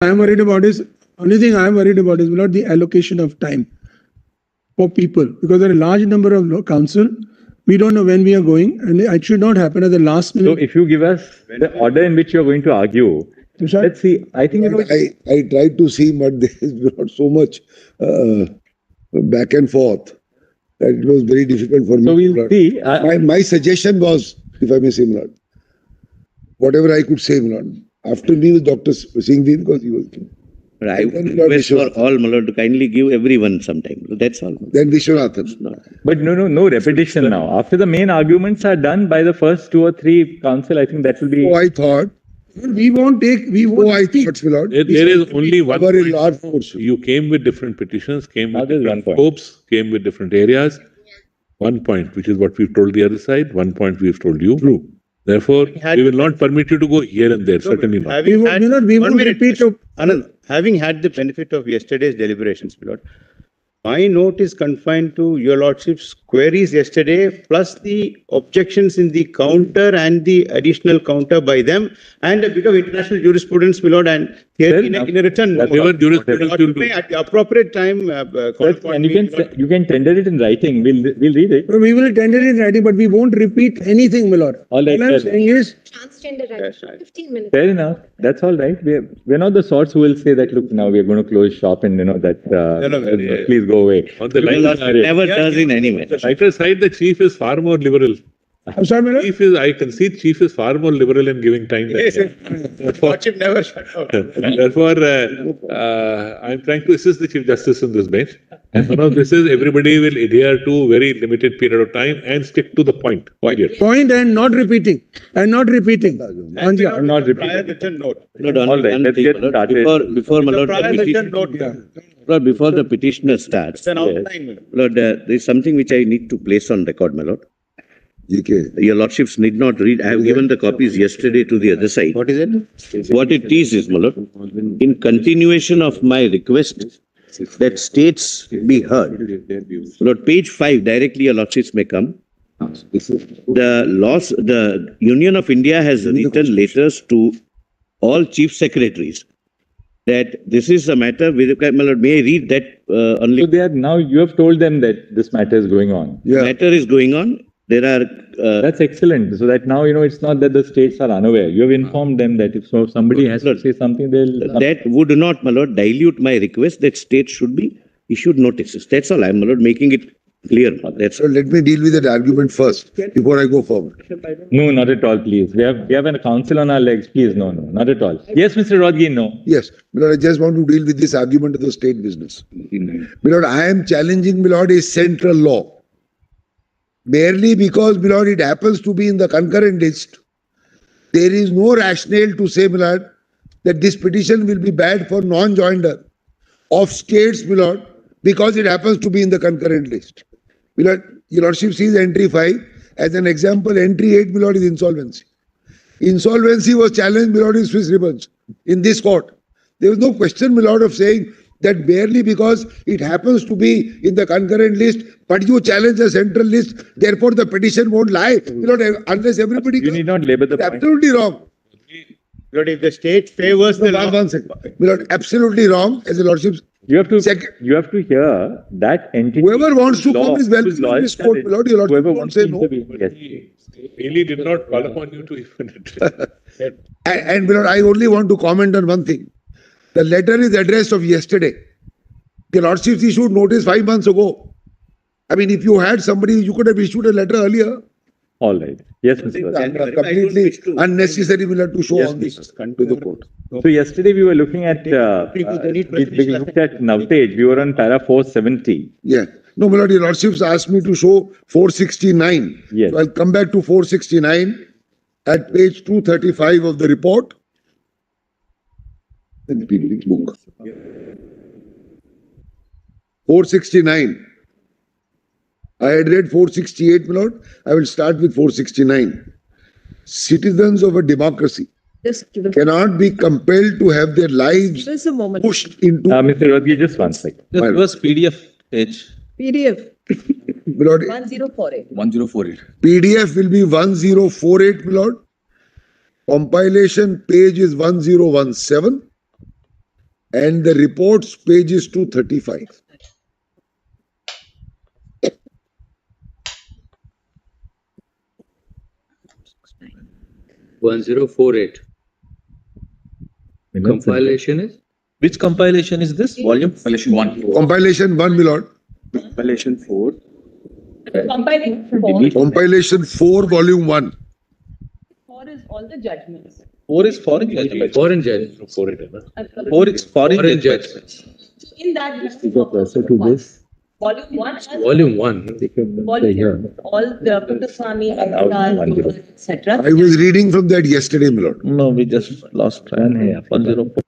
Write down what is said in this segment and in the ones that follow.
I am worried about is, only thing I am worried about is not the allocation of time for people, because there are a large number of council. We don't know when we are going, and it should not happen at the last minute. So if you give us the order in which you are going to argue, Tushar? let's see. I think I tried to see, but there is not so much back and forth that it was very difficult for me. So we'll see. My suggestion was, if I may say, Milord, whatever I could say, Milord, after me with Dr. Singhvi, because he was. But I would request for all, Milord, to kindly give everyone some time. That's all. Then Vishwanathan. But no repetition now. After the main arguments are done by the first 2 or 3 council, I think that will be. Oh, I thought. We won't take. We won't. Oh, I thought, Milord. There is only one Cover a point. large portion. You came with different petitions, came with There's different one point. scopes, came with different areas. 1 point, which is what we've told the other side. 1 point we've told you. True. Therefore, we will not permit you to go here and there. Certainly not. We won't repeat. Anand, having had the benefit of yesterday's deliberations, my lord, my note is confined to your lordship's queries yesterday, plus the objections in the counter and the additional counter by them, and a bit of international jurisprudence, my lord, and here in a written note. Whatever jurisprudence you'll do. At the appropriate time, And you can tender it in writing. We'll read it. We will tender it in writing, but we won't repeat anything, my lord. All right, All I'm sir. saying is, Transgender Yes, right. right. 15 minutes. Fair enough. That's all right. We're not the sorts who will say that, look, now we're going to close shop and please go away. On the Your lighter lordship never does in any way. side, the chief is far more liberal. I'm sorry, my lord. I concede chief is far more liberal in giving time. Yes, Therefore, lordship never shut out. I'm trying to assist the Chief Justice on this bench. And one of this is everybody will adhere to very limited period of time and stick to the point. Period. Point and not repeating. And not repeating. I'm not Prior repeating. written note. Lord, All right, one let's thing, get my lord. started. Before my lord, Prior the written petition- note. Lord, before the petitioner starts, It's an outline, my lord. Lord, there is something which I need to place on record, my lord. GK. Your lordships need not read. I have given the copies yesterday to the other side. What is it? What it is, my lord, in continuation of my request that states be heard. Lord, page 5, directly your lordships may come. The Union of India has written letters to all chief secretaries that this is a matter, my lord, may I read that only? So now you have told them that this matter is going on. Yeah. Matter is going on. There are That's excellent. So that now, it's not that the states are unaware. You have informed them that if somebody has to say something, they'll. that would not, my lord, dilute my request that states should be issued notices. That's all. I'm, my lord, making it clear. That's So let me deal with that argument first before I go forward. No, not at all, please. We have a council on our legs. Please, no, not at all. Yes, Mr. Rodgi, no. Yes, Milord, I just want to deal with this argument of the state business. Milord, I am challenging, Milord, a central law. Merely because, Milord, it happens to be in the concurrent list. There is no rationale to say, Milord, that this petition will be bad for non-joinder of states, Milord, because it happens to be in the concurrent list. Milord, your lordship sees entry 5. As an example, entry 8, Milord, is insolvency. Insolvency was challenged, Milord, in Swiss ribbons in this court. There was no question, Milord, of saying that barely because it happens to be in the concurrent list, but you challenge the central list, therefore the petition won't lie. Milord, unless everybody. You need not labor the point. Absolutely wrong. Lord, if the state favors the law. One second. Milord, absolutely wrong. As a lordship, You have to Second. hear that entity. whoever wants to law, come is welcome whose law in is this court, studied. Milord. Your lordship Whoever won't wants say to no. intervene, yes. Really did not call upon you to even. And Milord, I only want to comment on one thing. The letter is addressed of yesterday. The lordship issued notice 5 months ago. I mean, if you had somebody, you could have issued a letter earlier. All right. Yes, Mr. Rodgi. Completely unnecessary, Milord, to show on this to the court. So yesterday we were looking at we looked at Navtej. We were on para 470. Yeah. No, Milord, your lordships asked me to show 469. Yes. So I'll come back to 469 at page 235 of the report. Book. 469. I had read 468, my lord. I will start with 469. Citizens of a democracy Just give us, cannot be compelled to have their lives just a moment. pushed into. Mr. Rodgi, just one second. Just give us PDF page PDF My lord, 1048. 1048. PDF will be 1048, my lord. Compilation page is 1017. and the reports page is 235. Compilation is? Which compilation is this? Volume? Compilation 1. Compilation 1, my lord. Compilation 4. Compiling four. Compilation 4, volume 1. Four is all the judgments. 4 is foreign judgment. Foreign judgment. Foreign, huh? 4 is foreign judgments. In that, volume one, Volume 1. volume, all the Pinduswami, etc. I was reading from that yesterday, my lord. No, we just lost track. 104.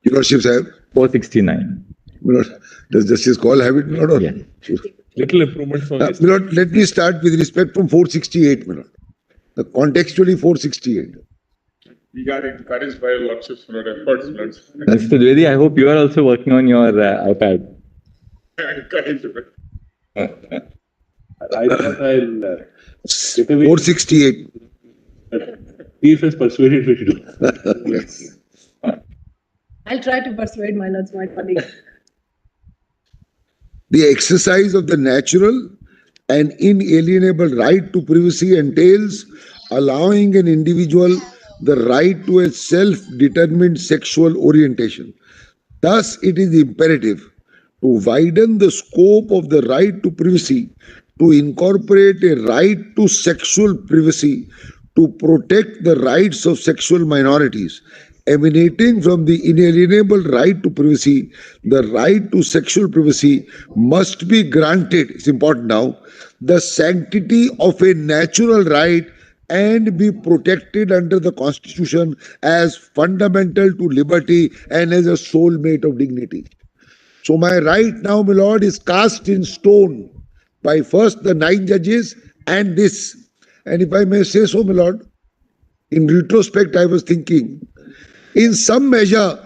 Your lordships have. 469. My lord, does Justice Call have it, my lord? Or? Yeah. Little improvement from My lord, let me start with respect from 468, my lord. The contextually 468. We are encouraged by your lordships for your efforts, lords. Mr. Dwivedi, I hope you are also working on your iPad. Encouraged. I thought I'll get away. 468. Chief has persuaded me to do. Yes. I'll try to persuade my lords, my colleagues. The exercise of the natural and inalienable right to privacy entails allowing an individual the right to a self-determined sexual orientation. Thus, it is imperative to widen the scope of the right to privacy to incorporate a right to sexual privacy to protect the rights of sexual minorities. Emanating from the inalienable right to privacy, the right to sexual privacy must be granted, it's important now, the sanctity of a natural right and be protected under the Constitution as fundamental to liberty and as a soulmate of dignity. So my right now, my lord, is cast in stone by first the 9 judges and this. And if I may say so, my lord, in retrospect, I was thinking, in some measure,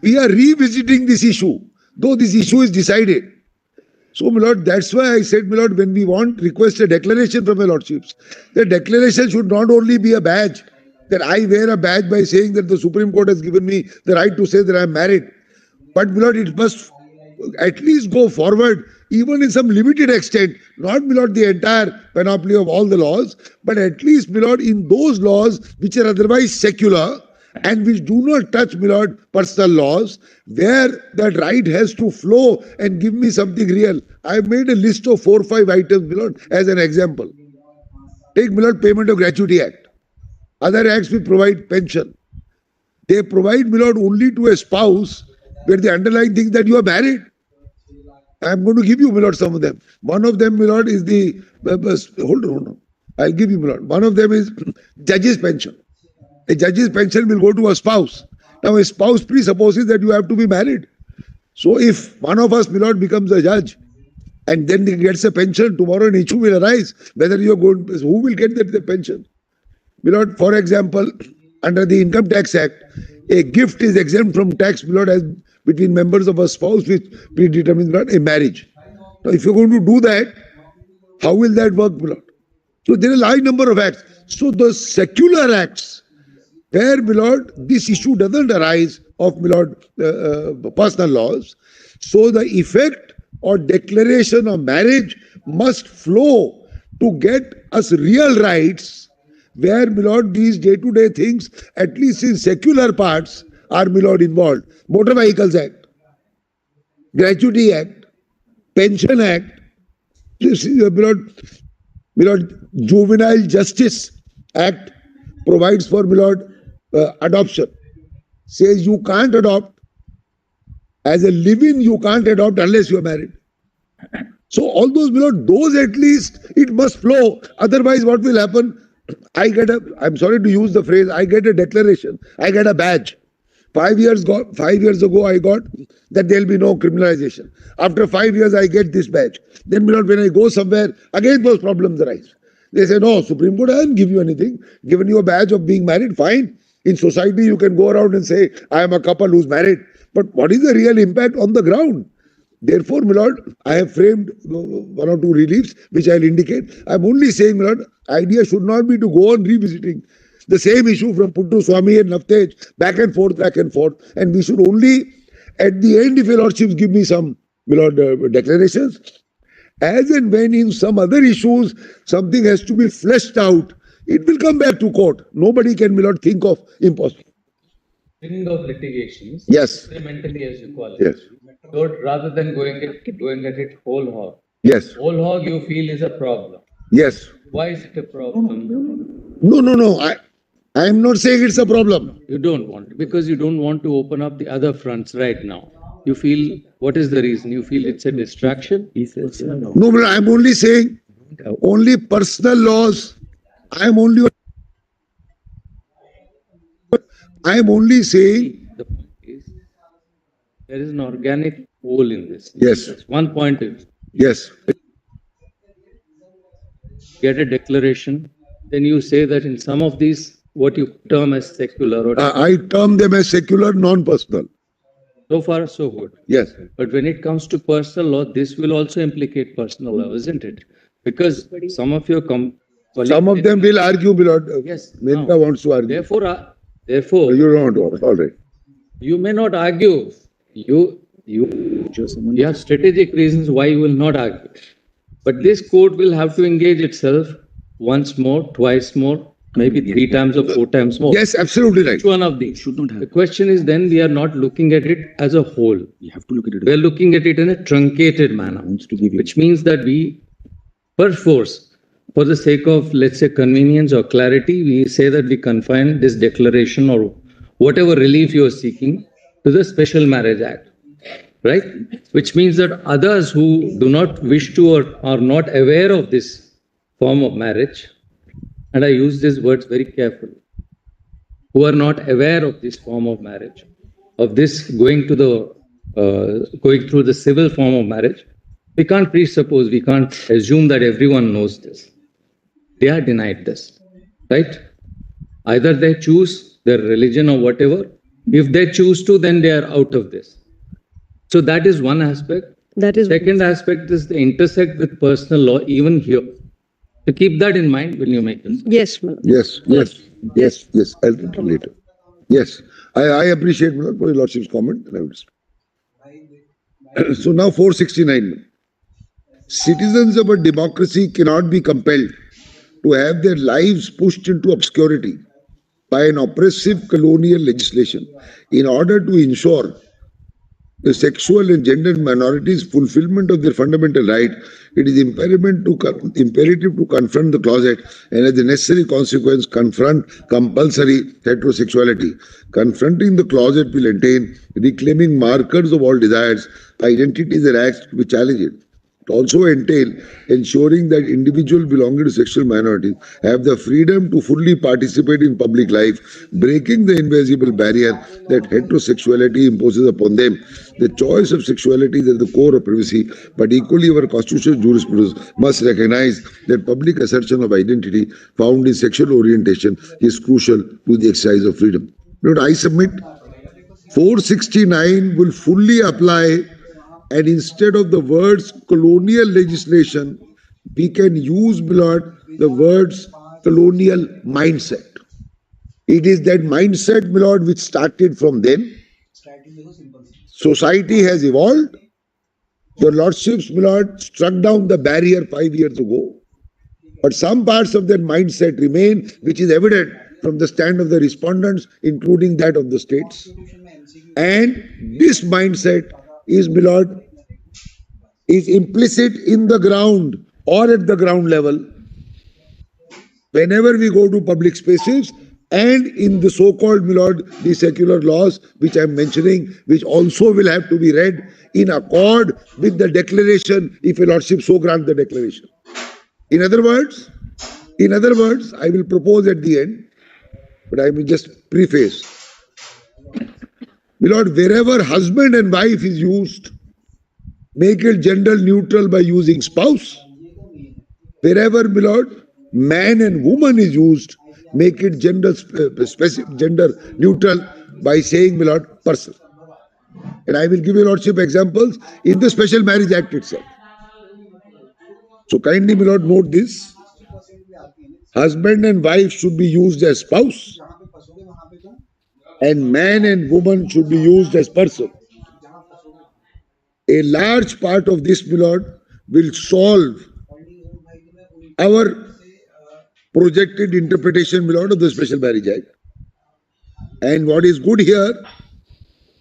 we are revisiting this issue, though this issue is decided. So, my lord, that's why I said, my lord, when we request a declaration from my lordships, the declaration should not only be a badge, that I wear a badge by saying that the Supreme Court has given me the right to say that I am married. But, my lord, it must at least go forward, even in some limited extent, not, my lord, the entire panoply of all the laws, but at least, my lord, in those laws which are otherwise secular, and which do not touch, my lord, personal laws, where that right has to flow and give me something real. I have made a list of 4 or 5 items, my lord, as an example. Take, my lord, Payment of Gratuity Act. Other acts will provide pension. They provide, my lord, only to a spouse where the underlying thing that you are married. I am going to give you, my lord, some of them. One of them, my lord, is the, hold on. I'll give you, my lord. One of them is judge's pension. A judge's pension will go to a spouse. Now, a spouse presupposes that you have to be married. So, if one of us, my lord, becomes a judge and then he gets a pension, tomorrow an issue will arise whether you are going, who will get the pension? My lord, for example, under the Income Tax Act, a gift is exempt from tax, my lord, as between members of a spouse which predetermines a marriage. Now, if you're going to do that, how will that work, my lord? So, there are a large number of acts. So, the secular acts, where, my lord, this issue doesn't arise of, my lord, personal laws. So the effect or declaration of marriage must flow to get us real rights, where, my lord, these day-to-day things, at least in secular parts, are, my lord, involved. Motor Vehicles Act, Gratuity Act, Pension Act, this is, my lord, Juvenile Justice Act provides for, my lord, adoption. Says you can't adopt. As a living, you can't adopt unless you are married. So all those, my lord, those at least, it must flow. Otherwise, what will happen? I'm sorry to use the phrase, I get a declaration, I get a badge. 5 years ago, I got that there will be no criminalization. After 5 years, I get this badge. Then, my lord, when I go somewhere, again those problems arise. They say, no, Supreme Court hasn't given you anything. Given you a badge of being married, fine. In society, you can go around and say, I am a couple who's married. But what is the real impact on the ground? Therefore, my lord, I have framed 1 or 2 reliefs, which I'll indicate. I'm only saying, my lord, idea should not be to go on revisiting the same issue from Puttu Swami and Navtej, back and forth. And we should only, at the end, if your lordships give me some, my lord, declarations, as and when in some other issues, something has to be fleshed out, it will come back to court. Nobody can, my lord, think of impossible. Speaking of litigations, Yes. experimentally as you call it, Yes. so rather than going at it whole hog, Yes. whole hog you feel is a problem. Yes. Why is it a problem? No. I am not saying it's a problem. You don't want, because you don't want to open up the other fronts right now. You feel, what is the reason? You feel it's a distraction? He says, no. No, but I'm only saying, only personal laws. I'm only saying. The point is, there is an organic whole in this. Yes. That's one point is, Yes. get a declaration, then you say that in some of these, what you term as secular, or I term them as secular, non-personal. so far so good. Yes. But when it comes to personal law, this will also implicate personal law, isn't it? Because some of your Some of them will argue, my lord. Yes. Menka now, wants to argue. Therefore, You don't want to. All right. you may not argue. You have strategic reasons why you will not argue. But this court will have to engage itself once more, twice more, maybe 3 times or 4 times more. Yes, absolutely right. Each one of these. Should not have. The question is then we are not looking at it as a whole. You have to look at it. We are looking at it in a truncated manner, Wants to give you. which means that we, perforce, for the sake of, let's say, convenience or clarity, we say that we confine this declaration or whatever relief you are seeking to the Special Marriage Act, right? Which means that others who do not wish to or are not aware of this form of marriage, and I use these words very carefully, who are not aware of this form of marriage, of this going through the civil form of marriage, we can't presuppose, we can't assume that everyone knows this. They are denied this, right? Either they choose their religion or whatever. If they choose to, then they are out of this. So that is one aspect. That is Second aspect is the intersect with personal law even here. So keep that in mind when you make this. yes, madam. Yes. I'll tell you later. Yes. I appreciate my lord, for your lordship's comment. And I will So now 469. Citizens of a democracy cannot be compelled to have their lives pushed into obscurity by an oppressive colonial legislation in order to ensure the sexual and gender minorities' fulfillment of their fundamental right. It is imperative to confront the closet and, as the necessary consequence, confront compulsory heterosexuality. Confronting the closet will entail reclaiming markers of all desires, identities, and acts to be challenged. It also entail ensuring that individuals belonging to sexual minorities have the freedom to fully participate in public life, breaking the invisible barrier that heterosexuality imposes upon them. The choice of sexuality is at the core of privacy, but equally our constitutional jurisprudence must recognize that public assertion of identity found in sexual orientation is crucial to the exercise of freedom. But I submit 469 will fully apply. And instead of the words colonial legislation, we can use, my lord, the words colonial mindset. It is that mindset, my lord, which started from then. Society has evolved. Your lordships, my lord, struck down the barrier 5 years ago. But some parts of that mindset remain, which is evident from the stand of the respondents, including that of the states. And this mindset is, my lord, is implicit in the ground or at the ground level. Whenever we go to public spaces and in the so-called, my lord, the secular laws which I am mentioning, which also will have to be read in accord with the declaration, if your lordship so grant the declaration. In other words, I will propose at the end, but I will just preface. My lord, wherever husband and wife is used, make it gender neutral by using spouse. Wherever, my lord, man and woman is used, make it gender specific, gender neutral by saying, my lord, person. And I will give you lordship examples in the Special Marriage Act itself. So kindly, my lord, note this. Husband and wife should be used as spouse, and man and woman should be used as person. A large part of this, my lord, will solve our projected interpretation, my lord, of the Special Marriage Act. And what is good here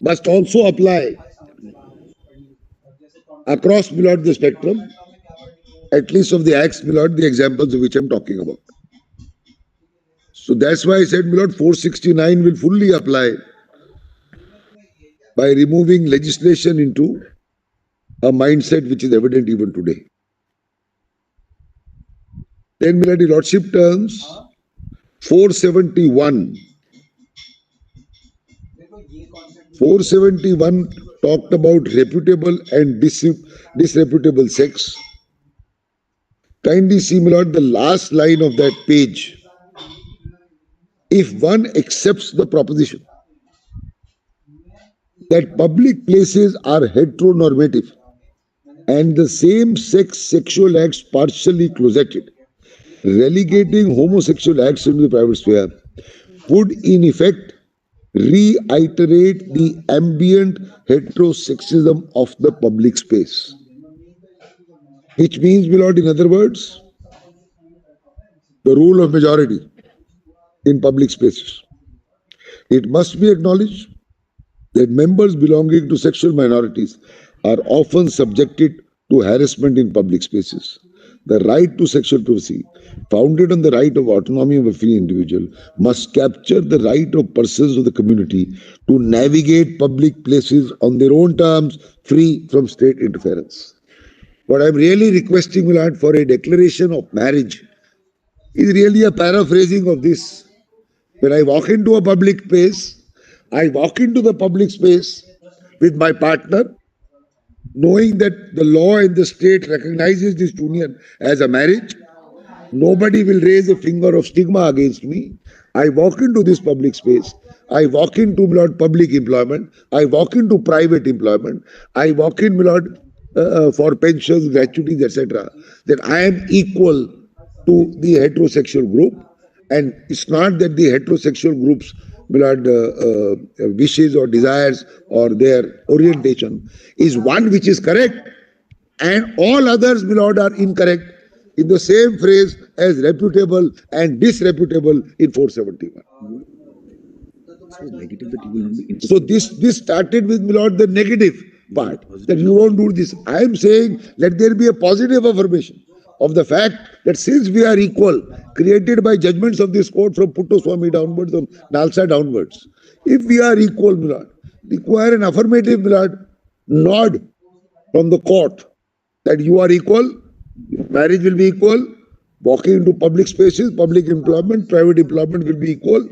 must also apply across, my lord, the spectrum, at least of the acts, my lord, the examples of which I am talking about. So that's why I said, my lord, 469 will fully apply by removing legislation into a mindset which is evident even today. Then, my lord, the lordship turns 471. 471 talked about reputable and disreputable sex. Kindly see, my lord, the last line of that page. If one accepts the proposition that public places are heteronormative and the same-sex sexual acts partially closeted, relegating homosexual acts into the private sphere would in effect reiterate the ambient heterosexism of the public space. Which means, my lord, in other words, the rule of majority in public spaces. It must be acknowledged that members belonging to sexual minorities are often subjected to harassment in public spaces. The right to sexual privacy, founded on the right of autonomy of a free individual, must capture the right of persons of the community to navigate public places on their own terms, free from state interference. What I'm really requesting, my lord, for a declaration of marriage is really a paraphrasing of this. When I walk into a public place, I walk into the public space with my partner, knowing that the law in the state recognizes this union as a marriage. Nobody will raise a finger of stigma against me. I walk into this public space. I walk into, my lord, public employment. I walk into private employment. I walk in, my lord, for pensions, gratuities, etc. That I am equal to the heterosexual group. And it's not that the heterosexual groups, my lord, wishes or desires or their orientation is one which is correct, and all others, my lord, are incorrect in the same phrase as reputable and disreputable in 471. So this started with, my lord, the negative part, that you won't do this. I am saying let there be a positive affirmation of the fact that since we are equal, created by judgments of this court from Puttoswamy downwards, from Nalsa downwards, if we are equal, my lord, require an affirmative, my lord, nod from the court that you are equal, marriage will be equal, walking into public spaces, public employment, private employment will be equal,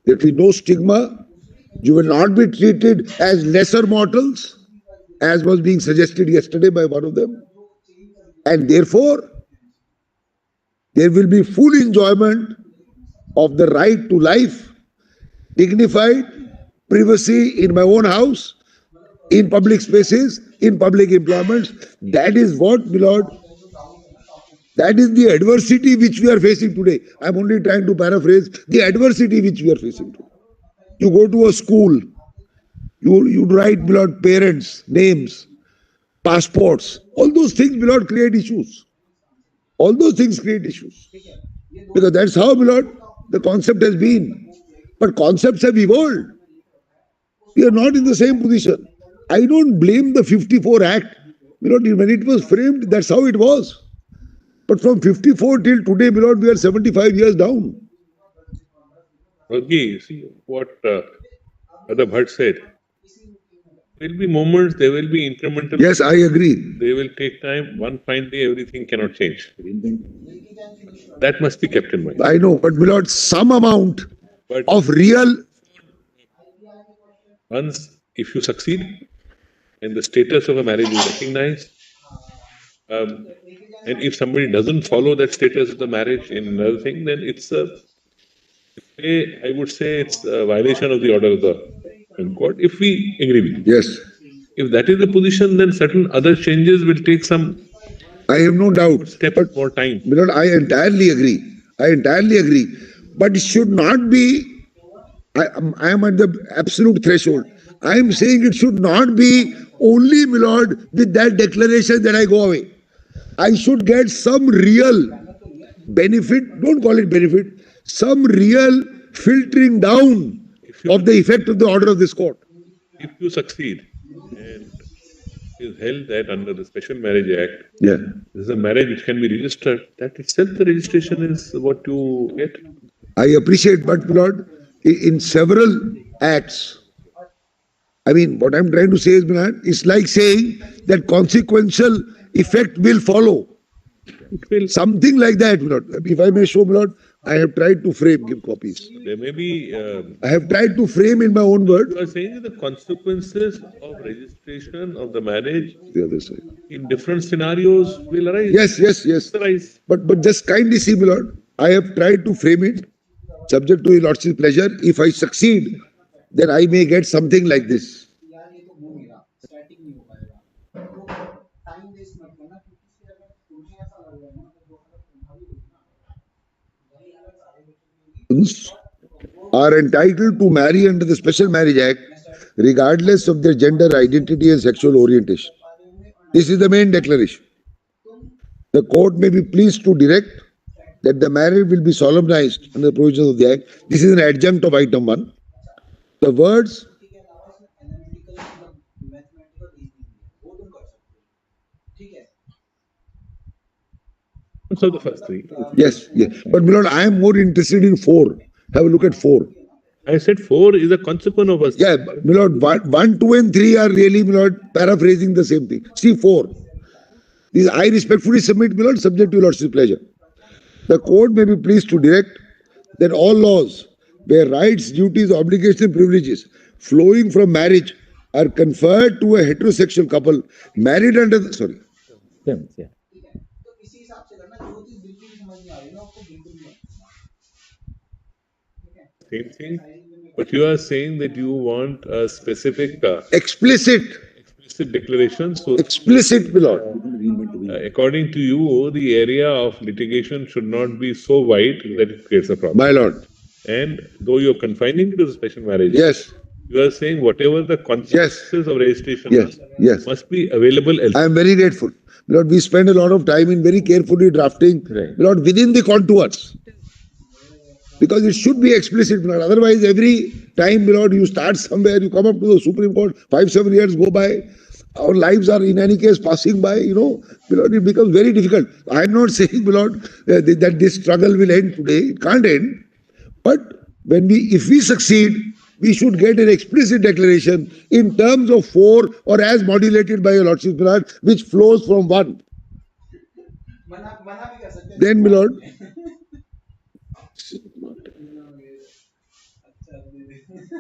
there will be no stigma, you will not be treated as lesser mortals, as was being suggested yesterday by one of them, and therefore, there will be full enjoyment of the right to life, dignified privacy in my own house, in public spaces, in public employments. That is what, my lord, that is the adversity which we are facing today. I am only trying to paraphrase the adversity which we are facing today. You go to a school, you write, my lord, parents' names, passports, all those things, my lord, create issues. All those things create issues. Because that's how, my lord, the concept has been. But concepts have evolved. We are not in the same position. I don't blame the 54 Act. My lord, when it was framed, that's how it was. But from 54 till today, my lord, we are 75 years down. Raghi, see what Brother Bhatt said. There will be moments, there will be incremental. Yes, I agree. They will take time. One fine day, everything cannot change. That must be kept in mind. I know, but my lord, some amount of real. Once if you succeed and the status of a marriage is recognized, and if somebody doesn't follow that status of the marriage in another thing, then it's I would say it's a violation of the order of the court, if we agree with you. Yes, If that is the position, then certain other changes will take some I have no doubt. step more time. Milord, I entirely agree. I entirely agree. But it should not be, I am at the absolute threshold. I am saying it should not be only, Milord, with that declaration that I go away. I should get some real benefit, don't call it benefit, some real filtering down of the effect of the order of this court. If you succeed and it is held that under the Special Marriage Act, Yeah. this is a marriage which can be registered, that itself the registration is what you get. I appreciate, but Milord, in several acts, I mean, what I'm trying to say is, Milord, it's like saying that consequential effect will follow. It will. Something like that, Milord. If I may show, Milord, I have tried to frame, give copies. There may be. I have tried to frame in my own words. You are saying that the consequences of registration of the marriage The other side. in different scenarios will arise. Yes. Arise. But just kindly see, Milord, I have tried to frame it, subject to your Lordship's pleasure. If I succeed, then I may get something like this. Are entitled to marry under the Special Marriage Act, regardless of their gender identity and sexual orientation. This is the main declaration. The court may be pleased to direct that the marriage will be solemnized under the provisions of the Act. This is an adjunct of item 1. The words So the first three. yes. But Milord, I am more interested in 4. Have a look at 4. I said 4 is a consequence of us. Yeah, Milord, 1, 2 and 3 are really, Milord, paraphrasing the same thing. See 4. These I respectfully submit, Milord, subject to your Lordship's pleasure. The court may be pleased to direct that all laws where rights, duties, obligations and privileges flowing from marriage are conferred to a heterosexual couple married under the, sorry. Yeah. Same thing. But you are saying that you want a specific Explicit, declaration. So explicit, Milord. according to you, the area of litigation should not be so wide that it creates a problem. My Lord. And though you're confining it to the special marriage, Yes, you are saying whatever the consequences of registration yes. must be available I elsewhere. am very grateful. Milord, we spend a lot of time in very carefully drafting, Right. Milord, within the contours. Because it should be explicit, Milord. Otherwise, every time, Milord, you start somewhere, you come up to the Supreme Court, 5-7 years go by, our lives are in any case passing by, Milord, it becomes very difficult. I am not saying, Milord, that this struggle will end today. It can't end. But if we succeed, we should get an explicit declaration in terms of 4 or as modulated by your Lordship, Milord, which flows from 1. Then, Milord,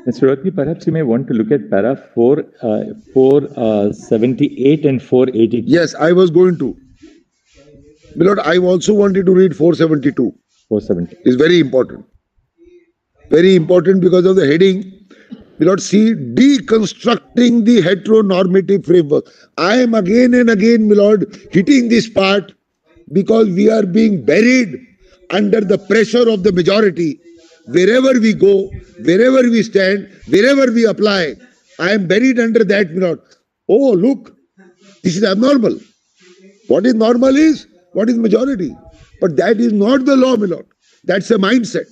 Mr. Rothi, perhaps you may want to look at para 478 and 482. yes, I was going to. Milord, I also wanted to read 472. 470. It's very important. Very important because of the heading. Milord, see, deconstructing the heteronormative framework. I am again and again, Milord, hitting this part because we are being buried under the pressure of the majority. Wherever we go, wherever we stand, wherever we apply, I am buried under that, Milord. Oh, look, this is abnormal. What is normal is what is majority. But that is not the law, Milord. That's a mindset.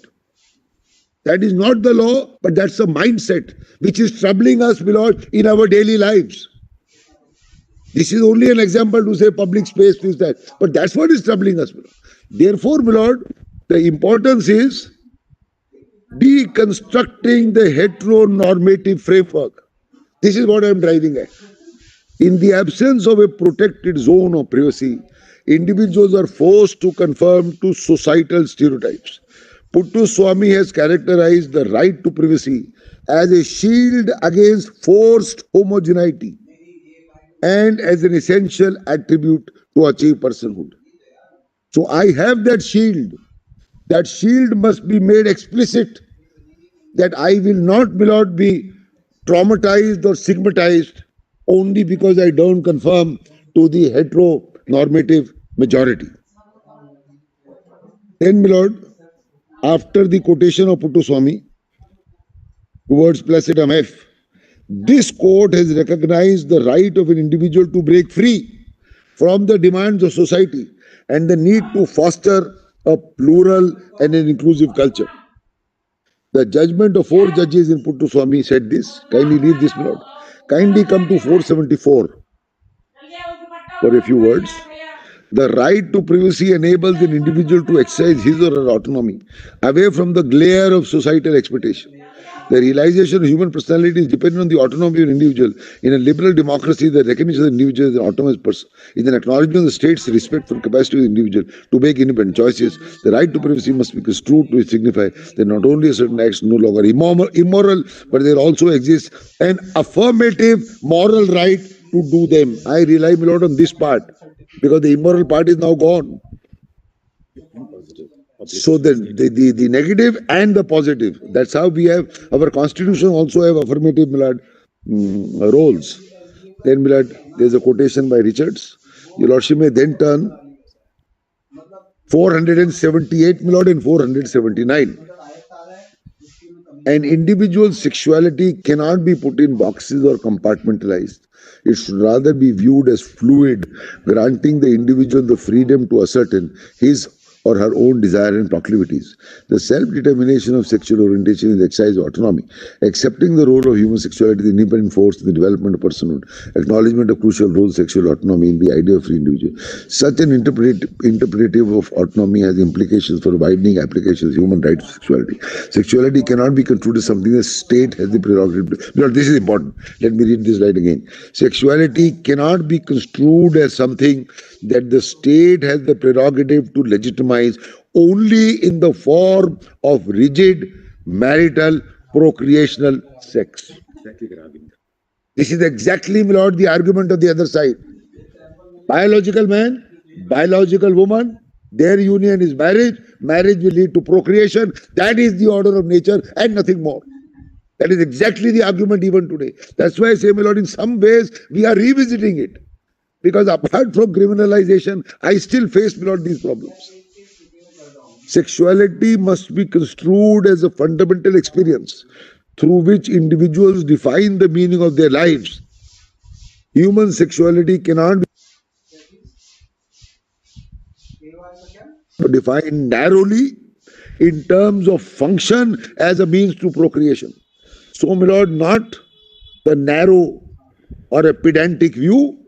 That is not the law, but that's a mindset which is troubling us, Milord, in our daily lives. This is only an example to say public space, this, that. But that's what is troubling us, Milord. Therefore, Milord, the importance is deconstructing the heteronormative framework. This is what I am driving at. In the absence of a protected zone of privacy, individuals are forced to conform to societal stereotypes, Puttu Swami has characterized the right to privacy as a shield against forced homogeneity and as an essential attribute to achieve personhood. So I have that shield. That shield must be made explicit that I will not, my lord, be traumatized or stigmatized only because I don't conform to the heteronormative majority. Then, my lord, after the quotation of Puttu Swami, towards Placidum F, this court has recognized the right of an individual to break free from the demands of society and the need to foster a plural and an inclusive culture. The judgment of 4 judges in Puttu Swami said this. Kindly leave this, my lord. Kindly come to 474 for a few words. The right to privacy enables an individual to exercise his or her autonomy away from the glare of societal expectation. The realization of human personality is dependent on the autonomy of an individual. In a liberal democracy, the recognition of the individual as an autonomous person is an acknowledgement of the state's respect for the capacity of the individual to make independent choices. The right to privacy must be construed to signify that not only certain acts no longer immoral, but there also exists an affirmative moral right to do them. I rely, my lord, on this part because the immoral part is now gone. So the negative and the positive. That's how we have our constitution also have affirmative, my lord, roles. Then, my lord, there's a quotation by Richards. Your lordship may then turn 478, my lord, and 479. An individual's sexuality cannot be put in boxes or compartmentalized. It should rather be viewed as fluid, granting the individual the freedom to ascertain his or her own desire and proclivities. The self-determination of sexual orientation is the exercise of autonomy, accepting the role of human sexuality as an independent force in the development of personhood, acknowledgement of crucial role of sexual autonomy in the idea of free individual. Such an interpretive of autonomy has implications for widening applications of human right to sexuality. Sexuality cannot be construed as something the state has the prerogative. No, this is important. Let me read this right again. Sexuality cannot be construed as something that the state has the prerogative to legitimize only in the form of rigid marital procreational sex. This is exactly, my lord, the argument of the other side. Biological man, biological woman, their union is marriage. Marriage will lead to procreation. That is the order of nature and nothing more. That is exactly the argument even today. That's why I say, my lord, in some ways we are revisiting it. Because apart from criminalization, I still face, my lord, these problems. Sexuality must be construed as a fundamental experience through which individuals define the meaning of their lives. Human sexuality cannot be defined narrowly in terms of function as a means to procreation. So, my lord, not the narrow or a pedantic view.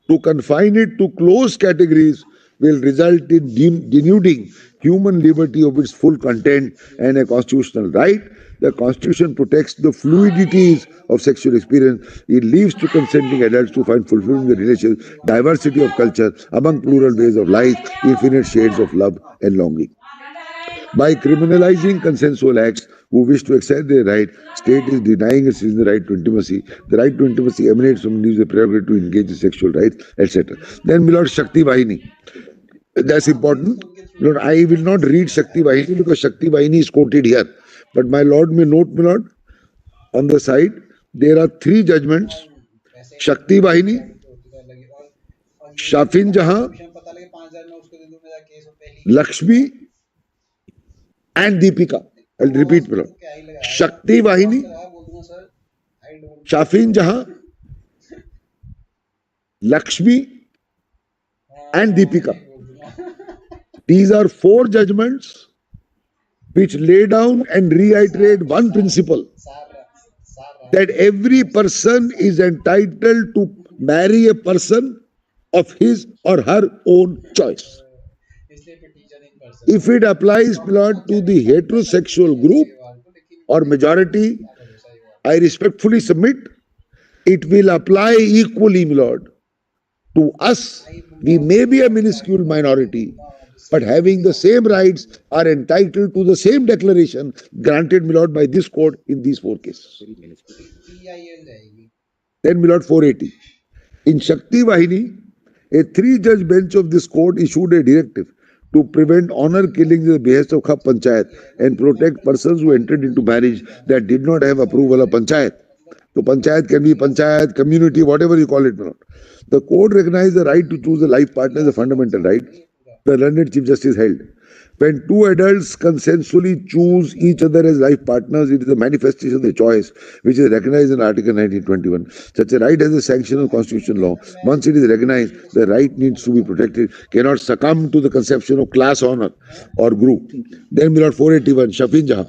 To confine it to closed categories will result in denuding human liberty of its full content and a constitutional right. The Constitution protects the fluidities of sexual experience. It leaves to consenting adults to find fulfillment in the relations, diversity of culture, among plural ways of life, infinite shades of love and longing. By criminalizing consensual acts who wish to exercise their right, state is denying a citizen the right to intimacy. The right to intimacy emanates from the prerogative to engage in sexual rights, etc. Then, my lord, Shakti Vahini. That's important. Lord, I will not read Shakti Vahini because Shakti Vahini is quoted here. But my lord may note, my lord, on the side, there are 3 judgments. Shakti Vahini, Shafin Jahan, Lakshmi, and Deepika. I'll repeat, my lord. Shakti Vahini, Shafin Jahan, Lakshmi, and Deepika. These are 4 judgments which lay down and reiterate one principle, that every person is entitled to marry a person of his or her own choice. If it applies, Lord, to the heterosexual group or majority, I respectfully submit, it will apply equally, my lord. To us, we may be a minuscule minority, but having the same rights are entitled to the same declaration granted, my lord, by this court in these 4 cases. Then, my lord, 480. In Shakti Vahini, a 3-judge bench of this court issued a directive to prevent honor killings at the behest of Khap Panchayat and protect persons who entered into marriage that did not have approval of Panchayat. So Panchayat can be Panchayat, community, whatever you call it. The court recognized the right to choose a life partner as a fundamental right. The learned Chief Justice held. When 2 adults consensually choose each other as life partners, it is a manifestation of their choice, which is recognized in Article 1921. Such a right has a sanction of constitutional law. Once it is recognized, the right needs to be protected, cannot succumb to the conception of class honor or group. Then, my lord, 481, Shafin Jahan.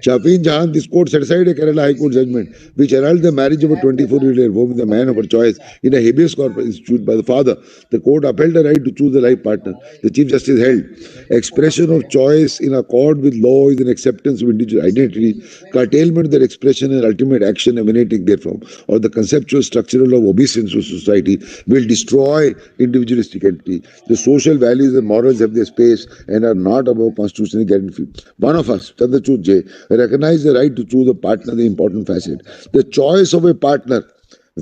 Shafin Jahan, this court set aside a Kerala High Court judgment which annulled the marriage of a 24-year-old woman with a man of her choice in a habeas corpus instituted by the father. The court upheld the right to choose a life partner. The Chief Justice held, expression of choice in accord with law is an acceptance of individual identity, curtailment of that expression and ultimate action emanating therefrom, or the conceptual structural of obeisance of society will destroy individualistic entity. The social values and morals have their space and are not above constitutionally guaranteed. One of us, Chandrachud J., recognize the right to choose a partner, the important facet. The choice of a partner,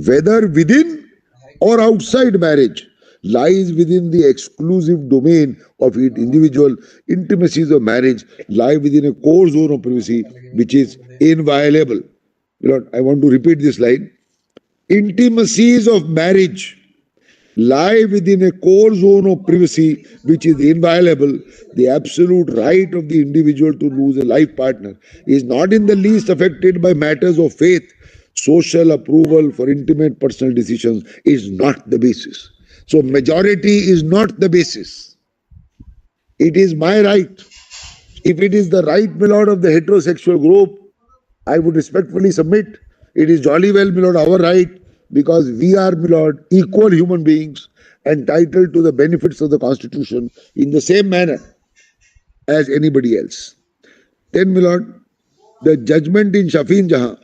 whether within or outside marriage, lies within the exclusive domain of individual. Intimacies of marriage lie within a core zone of privacy which is inviolable. Lord, I want to repeat this line. Intimacies of marriage lie within a core zone of privacy which is inviolable. The absolute right of the individual to lose a life partner is not in the least affected by matters of faith. Social approval for intimate personal decisions is not the basis. So majority is not the basis. It is my right. If it is the right, my lord, of the heterosexual group, I would respectfully submit. It is jolly well, my lord, our right, because we are, my lord, equal human beings entitled to the benefits of the Constitution in the same manner as anybody else. Then, my lord, the judgment in Shafin Jahan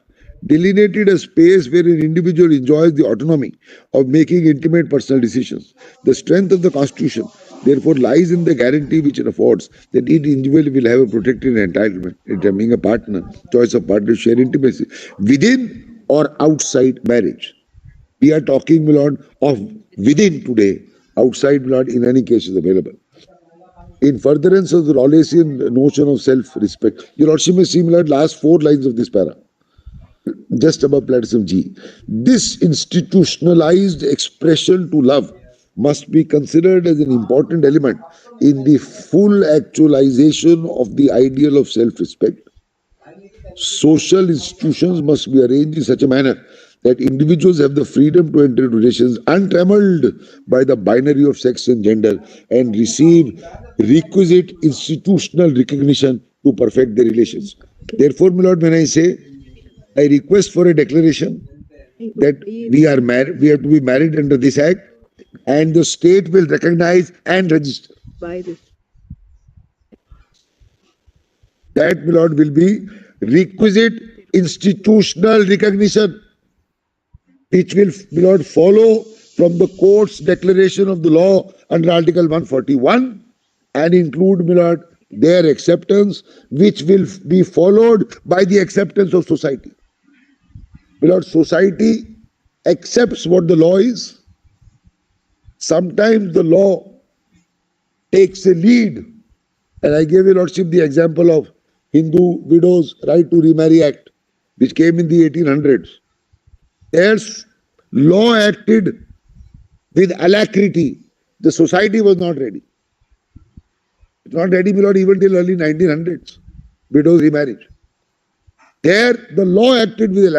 delineated a space where an individual enjoys the autonomy of making intimate personal decisions. The strength of the Constitution, therefore, lies in the guarantee which it affords that each individual will have a protected entitlement in determining a partner, choice of partner, share intimacy within or outside marriage. We are talking, my lord, of within today. Outside, my lord, in any case is available. In furtherance of the Rawlsian notion of self-respect, your lordship may see, my lord, last 4 lines of this para, just above platism G. This institutionalized expression to love must be considered as an important element in the full actualization of the ideal of self-respect. Social institutions must be arranged in such a manner that individuals have the freedom to enter into relations untrammeled by the binary of sex and gender and receive requisite institutional recognition to perfect their relations. Therefore, my lord, when I say I request for a declaration that we are married, we have to be married under this act, and the state will recognize and register. By this. That, my lord, will be requisite institutional recognition, which will, my lord, follow from the court's declaration of the law under Article 141 and include, my lord, their acceptance, which will be followed by the acceptance of society. My lord, society accepts what the law is. Sometimes the law takes a lead. And I gave your lordship the example of Hindu Widows' Right to Remarry Act, which came in the 1800s. There's law acted with alacrity. The society was not ready. It's not ready, my lord, even till early 1900s. Widows' remarriage. There, the law acted with alacrity.